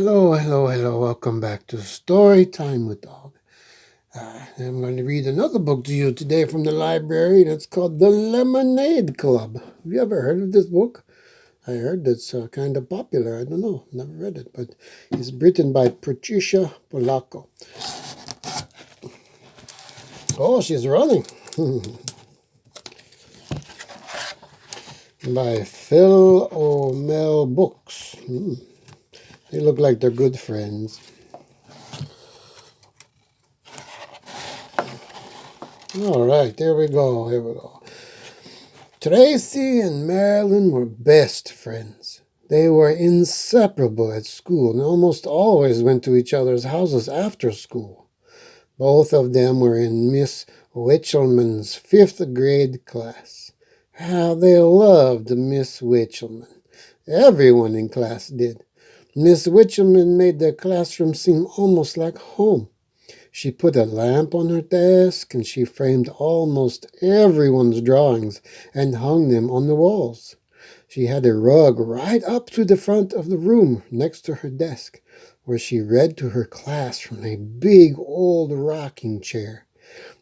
Hello. Welcome back to Story Time with Dog. I'm going to read another book to you today from the library, and it's called The Lemonade Club. Have you ever heard of this book? I heard it's kind of popular. I don't know. Never read it, but it's written by Patricia Polacco. Oh, she's running. By Philomel Books. They look like they're good friends. All right, here we go. Tracy and Marilyn were best friends. They were inseparable at school and almost always went to each other's houses after school. Both of them were in Miss Witchelman's 5th grade class. How they loved Miss Witchelman. Everyone in class did. Miss Witchelman made their classroom seem almost like home. She put a lamp on her desk and she framed almost everyone's drawings and hung them on the walls. She had a rug right up to the front of the room next to her desk, where she read to her class from a big old rocking chair.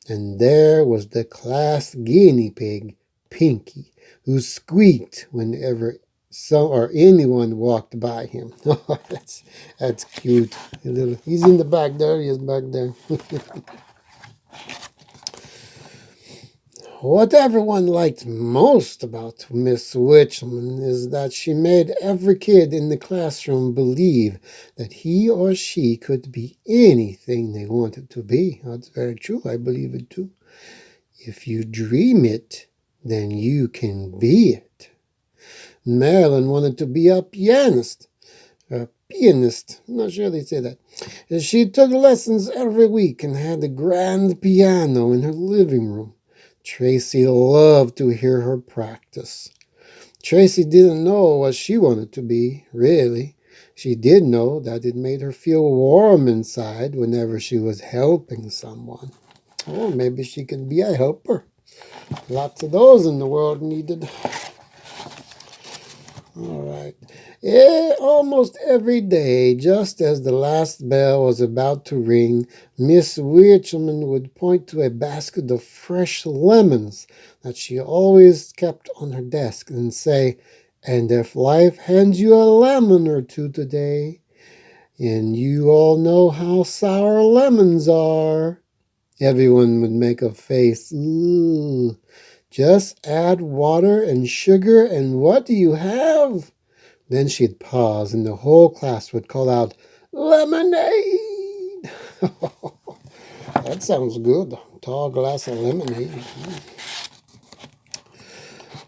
And there was the class guinea pig, Pinky, who squeaked whenever anyone walked by him. that's cute. He's in the back there. He is back there. What everyone liked most about Miss Witchman is that she made every kid in the classroom believe that he or she could be anything they wanted to be. That's very true. I believe it too. If you dream it, then you can be it. Marilyn wanted to be a pianist. I'm not sure they say that. She took lessons every week and had a grand piano in her living room. Tracy loved to hear her practice. Tracy didn't know what she wanted to be, really. She did know that it made her feel warm inside whenever she was helping someone. Oh, maybe she could be a helper. Lots of those in the world needed. All right. Yeah, almost every day, just as the last bell was about to ring, Miss Witchelman would point to a basket of fresh lemons that she always kept on her desk and say, "And if life hands you a lemon or two today, and you all know how sour lemons are," everyone would make a face. Ooh. Just add water and sugar, and what do you have? Then she'd pause, and the whole class would call out, "Lemonade!" That sounds good. A tall glass of lemonade.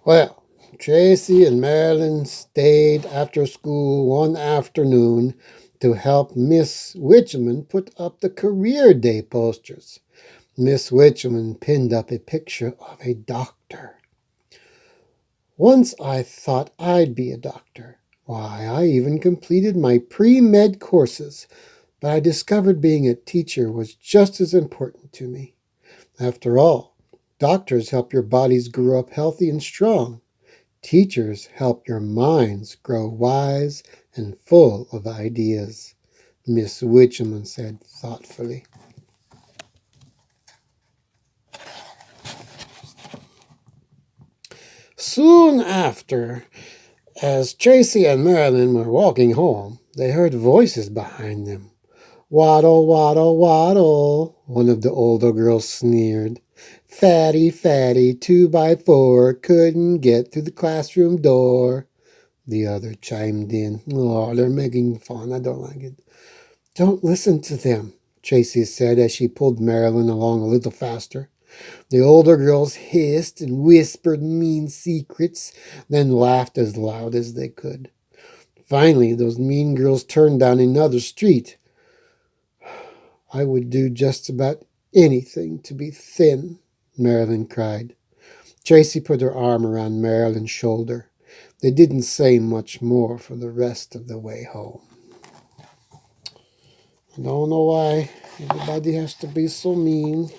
Well, Tracy and Marilyn stayed after school one afternoon to help Miss Witchman put up the career day posters. Miss Witchman pinned up a picture of a doctor. "Once I thought I'd be a doctor. Why, I even completed my pre-med courses, but I discovered being a teacher was just as important to me. After all, doctors help your bodies grow up healthy and strong. Teachers help your minds grow wise and full of ideas," Miss Witchman said thoughtfully. Soon after, as Tracy and Marilyn were walking home, they heard voices behind them. "Waddle, waddle, waddle," one of the older girls sneered. "Fatty, fatty, 2x4, couldn't get through the classroom door," the other chimed in. "Oh, they're making fun. I don't like it." "Don't listen to them," Tracy said as she pulled Marilyn along a little faster. The older girls hissed and whispered mean secrets, then laughed as loud as they could. Finally, those mean girls turned down another street. "I would do just about anything to be thin," Marilyn cried. Tracy put her arm around Marilyn's shoulder. They didn't say much more for the rest of the way home. I don't know why everybody has to be so mean.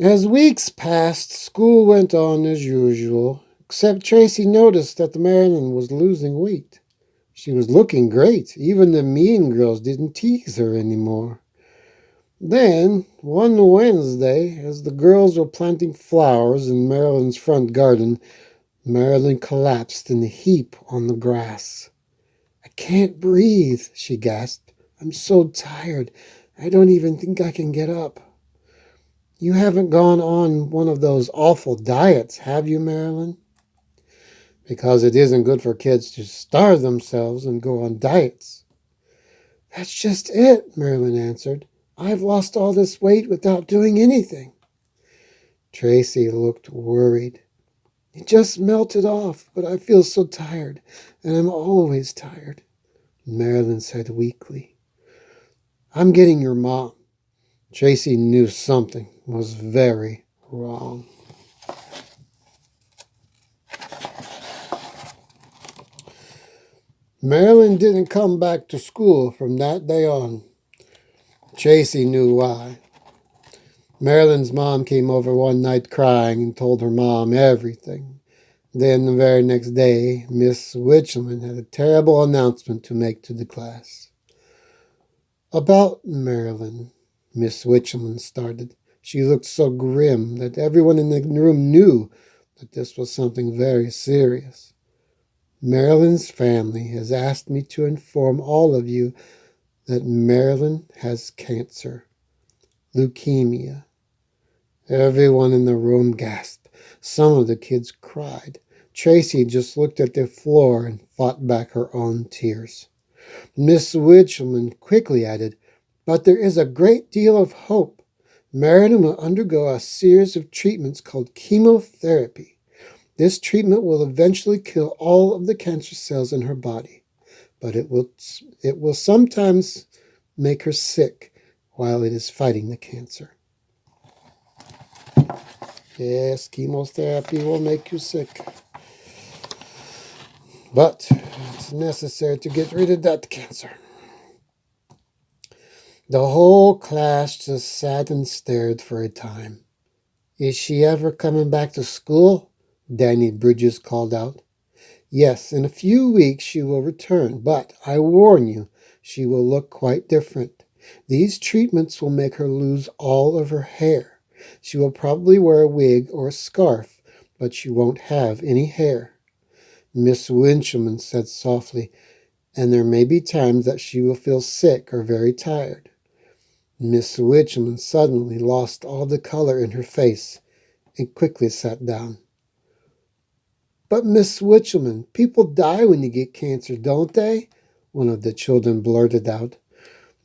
As weeks passed, school went on as usual, except Tracy noticed that Marilyn was losing weight. She was looking great. Even the mean girls didn't tease her anymore. Then, one Wednesday, as the girls were planting flowers in Marilyn's front garden, Marilyn collapsed in a heap on the grass. "I can't breathe," she gasped. "I'm so tired. I don't even think I can get up." "You haven't gone on one of those awful diets, have you, Marilyn?" "Because it isn't good for kids to starve themselves and go on diets." "That's just it," Marilyn answered. "I've lost all this weight without doing anything." Tracy looked worried. "It just melted off, but I feel so tired, and I'm always tired," Marilyn said weakly. "I'm getting your mom." Tracy knew something was very wrong. Marilyn didn't come back to school from that day on. Tracy knew why. Marilyn's mom came over one night crying and told her mom everything. Then the very next day, Miss Witchman had a terrible announcement to make to the class. "About Marilyn," Miss Witchman started. She looked so grim that everyone in the room knew that this was something very serious. "Marilyn's family has asked me to inform all of you that Marilyn has cancer, leukemia." Everyone in the room gasped. Some of the kids cried. Tracy just looked at the floor and fought back her own tears. Miss Witchman quickly added, "But there is a great deal of hope. Marilyn will undergo a series of treatments called chemotherapy. This treatment will eventually kill all of the cancer cells in her body, but it will sometimes make her sick while it is fighting the cancer." Yes, chemotherapy will make you sick, but it's necessary to get rid of that cancer. The whole class just sat and stared for a time. "Is she ever coming back to school?" Danny Bridges called out. "Yes, in a few weeks she will return, but I warn you, she will look quite different. These treatments will make her lose all of her hair. She will probably wear a wig or a scarf, but she won't have any hair." Miss Winchman said softly, "And there may be times that she will feel sick or very tired." Miss Winchman suddenly lost all the color in her face and quickly sat down. "But Miss Winchman, people die when you get cancer, don't they?" one of the children blurted out.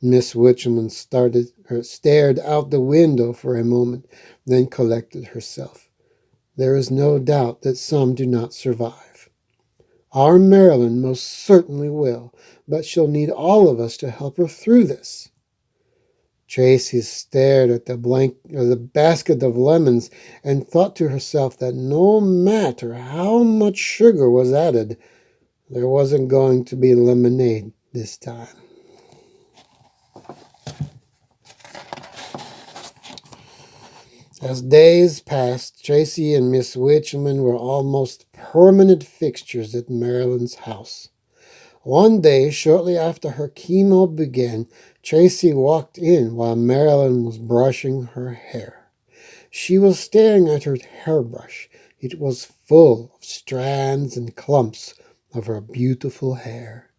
Miss Witchman stared out the window for a moment, then collected herself. "There is no doubt that some do not survive. Our Marilyn most certainly will, but she'll need all of us to help her through this." Tracy stared at the basket of lemons and thought to herself that no matter how much sugar was added, there wasn't going to be lemonade this time. As days passed, Tracy and Miss Witchman were almost permanent fixtures at Marilyn's house. One day, shortly after her chemo began, Tracy walked in while Marilyn was brushing her hair. She was staring at her hairbrush. It was full of strands and clumps of her beautiful hair.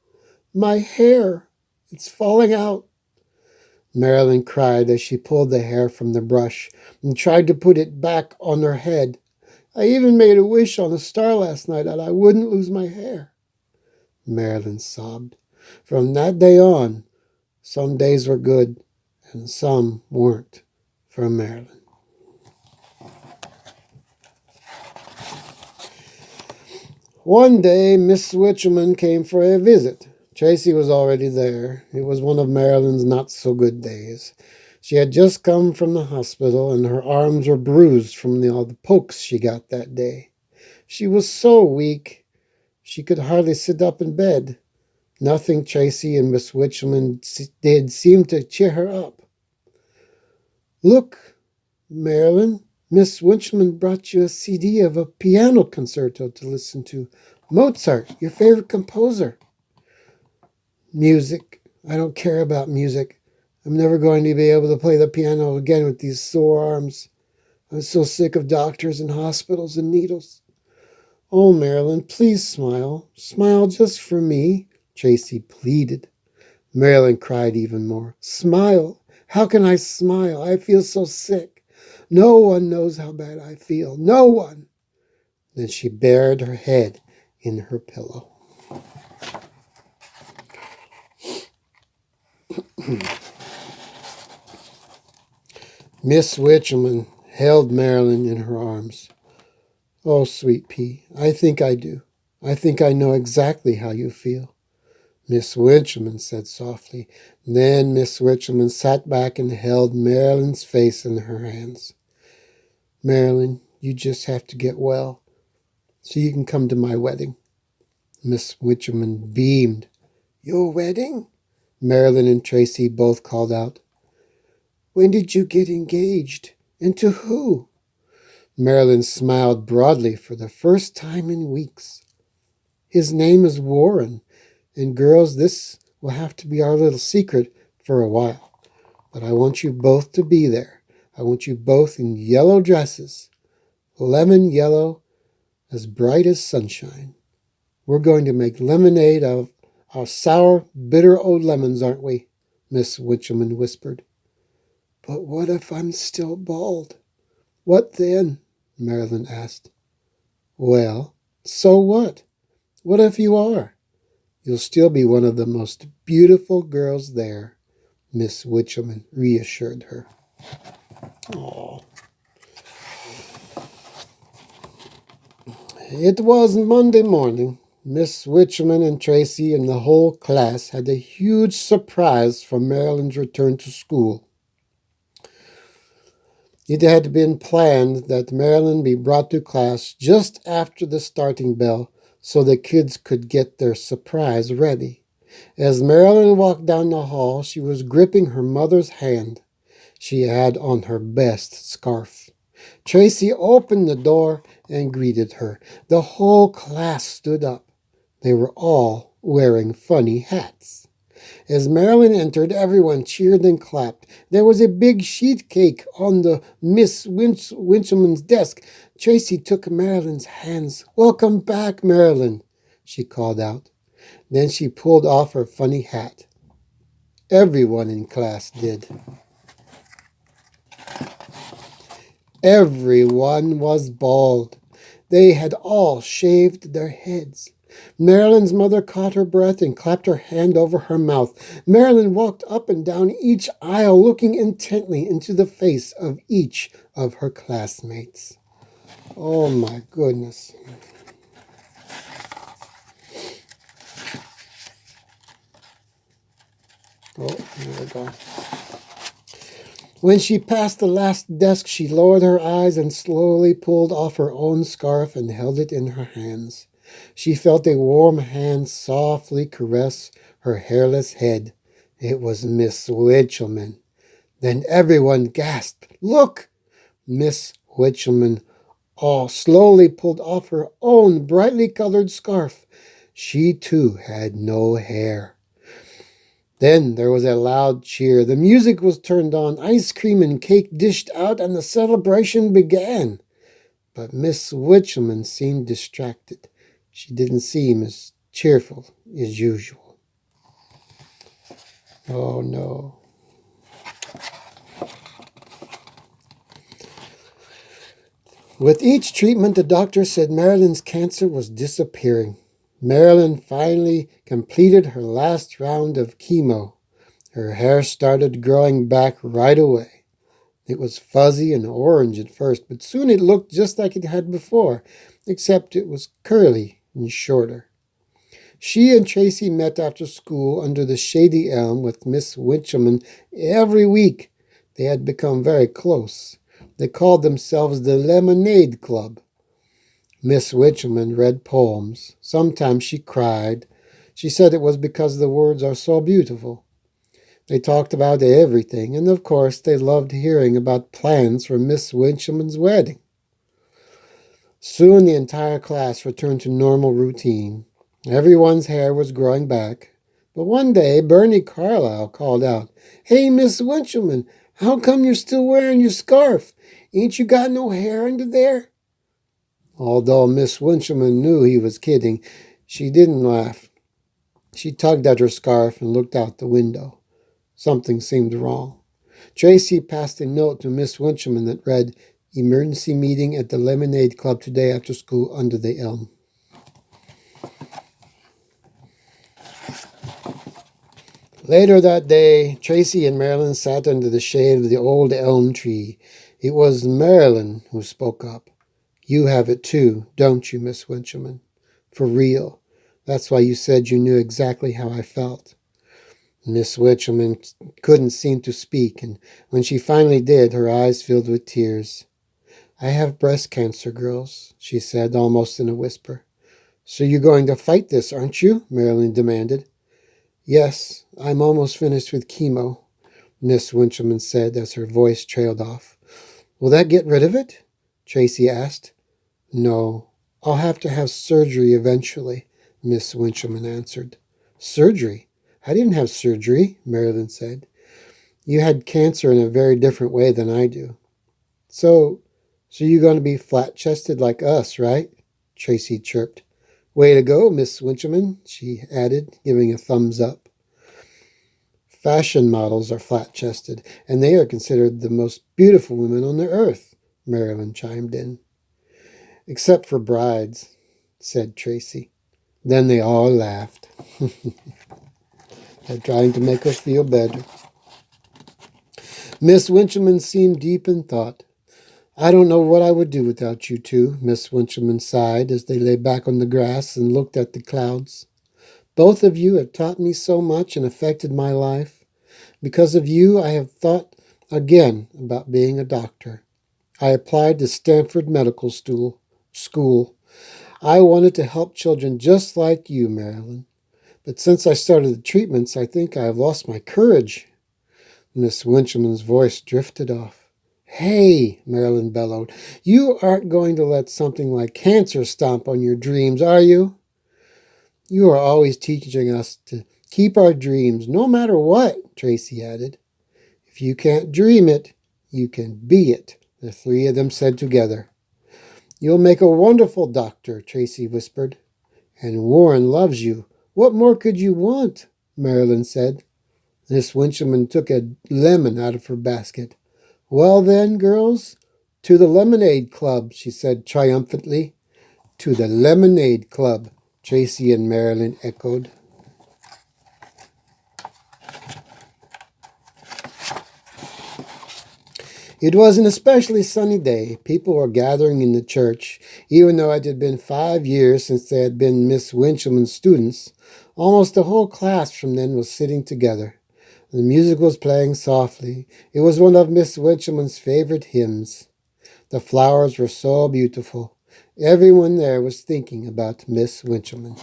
"My hair! It's falling out!" Marilyn cried as she pulled the hair from the brush and tried to put it back on her head. "I even made a wish on a star last night that I wouldn't lose my hair," Marilyn sobbed. From that day on, some days were good and some weren't for Marilyn. One day, Miss Witchman came for a visit. Tracy was already there. It was one of Marilyn's not-so-good days. She had just come from the hospital, and her arms were bruised from all the pokes she got that day. She was so weak, she could hardly sit up in bed. Nothing Tracy and Miss Witchman did seemed to cheer her up. "Look, Marilyn, Miss Witchman brought you a CD of a piano concerto to listen to. Mozart, your favorite composer." Music. I don't care about music. I'm never going to be able to play the piano again with these sore arms. I'm so sick of doctors and hospitals and needles. Oh, Marilyn, please smile. Smile just for me, Tracy pleaded. Marilyn cried even more. Smile? How can I smile? I feel so sick. No one knows how bad I feel. No one. Then she buried her head in her pillow. Miss Witcherman held Marilyn in her arms. Oh, sweet pea, I think I do. I think I know exactly how you feel, Miss Witcherman said softly. Then Miss Witcherman sat back and held Marilyn's face in her hands. Marilyn, you just have to get well so you can come to my wedding. Miss Witcherman beamed. Your wedding? Marilyn and Tracy both called out. When did you get engaged? And to who? Marilyn smiled broadly for the first time in weeks. His name is Warren, and girls, this will have to be our little secret for a while. But I want you both to be there. I want you both in yellow dresses, lemon yellow, as bright as sunshine. We're going to make lemonade of our sour, bitter old lemons, aren't we? Miss Witcherman whispered. But what if I'm still bald? What then? Marilyn asked. Well, so what? What if you are? You'll still be one of the most beautiful girls there, Miss Witcherman reassured her. Oh. It was Monday morning. Miss Witcherman and Tracy and the whole class had a huge surprise for Marilyn's return to school. It had been planned that Marilyn be brought to class just after the starting bell so the kids could get their surprise ready. As Marilyn walked down the hall, she was gripping her mother's hand. She had on her best scarf. Tracy opened the door and greeted her. The whole class stood up. They were all wearing funny hats. As Marilyn entered, everyone cheered and clapped. There was a big sheet cake on the Miss Winchman's desk. Tracy took Marilyn's hands. Welcome back, Marilyn, she called out. Then she pulled off her funny hat. Everyone in class did. Everyone was bald. They had all shaved their heads. Marilyn's mother caught her breath and clapped her hand over her mouth. Marilyn walked up and down each aisle, looking intently into the face of each of her classmates. Oh, my goodness. Oh, there we go. When she passed the last desk, she lowered her eyes and slowly pulled off her own scarf and held it in her hands. She felt a warm hand softly caress her hairless head. It was Miss Witcherman. Then everyone gasped. Look! Miss Witcherman slowly pulled off her own brightly colored scarf. She too had no hair. Then there was a loud cheer. The music was turned on, ice cream and cake dished out, and the celebration began. But Miss Witcherman seemed distracted. She didn't seem as cheerful as usual. Oh, no. With each treatment, the doctor said Marilyn's cancer was disappearing. Marilyn finally completed her last round of chemo. Her hair started growing back right away. It was fuzzy and orange at first, but soon it looked just like it had before, except it was curly and shorter. She and Tracy met after school under the shady elm with Miss Witcherman every week. They had become very close. They called themselves the Lemonade Club. Miss Witcherman read poems. Sometimes she cried. She said it was because the words are so beautiful. They talked about everything, and of course they loved hearing about plans for Miss Witcherman's wedding. Soon the entire class returned to normal routine. Everyone's hair was growing back, But one day, Bernie Carlisle called out, "Hey, Miss Winchelman, how come you're still wearing your scarf? Ain't you got no hair under there?" Although Miss Winchelman knew he was kidding, she didn't laugh. She tugged at her scarf and looked out the window. Something seemed wrong. Tracy passed a note to Miss Winchelman that read, "Emergency meeting at the Lemonade Club today after school under the elm." Later that day, Tracy and Marilyn sat under the shade of the old elm tree. It was Marilyn who spoke up. "You have it too, don't you, Miss Winchelman? For real. That's why you said you knew exactly how I felt." Miss Winchelman couldn't seem to speak, and when she finally did, her eyes filled with tears. "I have breast cancer, girls," she said, almost in a whisper. "So you're going to fight this, aren't you?" Marilyn demanded. "Yes, I'm almost finished with chemo," Miss Winchelman said as her voice trailed off. "Will that get rid of it?" Tracy asked. "No, I'll have to have surgery eventually," Miss Winchelman answered. "Surgery? I didn't have surgery," Marilyn said. "You had cancer in a very different way than I do." So you're going to be flat-chested like us, right?" Tracy chirped. "Way to go, Miss Winchelman," she added, giving a thumbs up. "Fashion models are flat-chested, and they are considered the most beautiful women on the earth," Marilyn chimed in. "Except for brides," said Tracy. Then they all laughed. They're trying to make her feel better. Miss Winchelman seemed deep in thought. "I don't know what I would do without you two," Miss Winchelman sighed as they lay back on the grass and looked at the clouds. "Both of you have taught me so much and affected my life. Because of you, I have thought again about being a doctor. I applied to Stanford Medical School. I wanted to help children just like you, Marilyn. But since I started the treatments, I think I have lost my courage." Miss Winchelman's voice drifted off. "Hey," Marilyn bellowed, "you aren't going to let something like cancer stomp on your dreams, are you?" "You are always teaching us to keep our dreams, no matter what," Tracy added. "If you can't dream it, you can be it," the three of them said together. "You'll make a wonderful doctor," Tracy whispered. "And Warren loves you. What more could you want?" Marilyn said. Miss Winchelman took a lemon out of her basket. "Well then, girls, to the Lemonade Club," she said triumphantly. "To the Lemonade Club," Tracy and Marilyn echoed. It was an especially sunny day. People were gathering in the church. Even though it had been 5 years since they had been Miss Winchelman's students, almost the whole class from then was sitting together. The music was playing softly. It was one of Miss Winchelman's favorite hymns. The flowers were so beautiful. Everyone there was thinking about Miss Winchelman.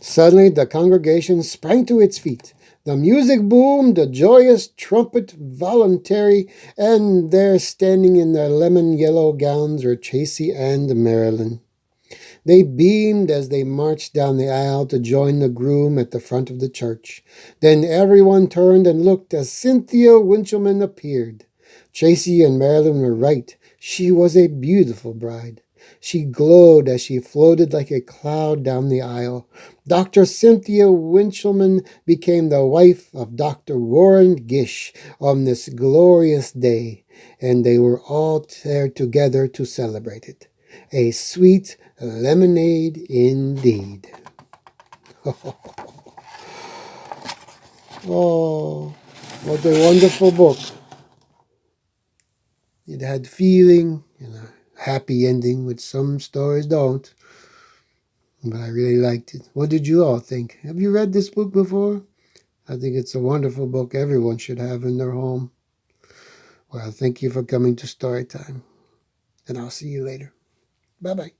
Suddenly the congregation sprang to its feet. The music boomed, a joyous trumpet voluntary, and there standing in their lemon-yellow gowns were Tracy and Marilyn. They beamed as they marched down the aisle to join the groom at the front of the church. Then everyone turned and looked as Cynthia Winchelman appeared. Tracy and Marilyn were right. She was a beautiful bride. She glowed as she floated like a cloud down the aisle. Dr. Cynthia Winchelman became the wife of Dr. Warren Gish on this glorious day, and they were all there together to celebrate it. A sweet lemonade indeed. Oh, what a wonderful book. It had feeling and a happy ending, which some stories don't. But I really liked it. What did you all think? Have you read this book before? I think it's a wonderful book everyone should have in their home. Well, thank you for coming to Storytime. And I'll see you later. Bye-bye.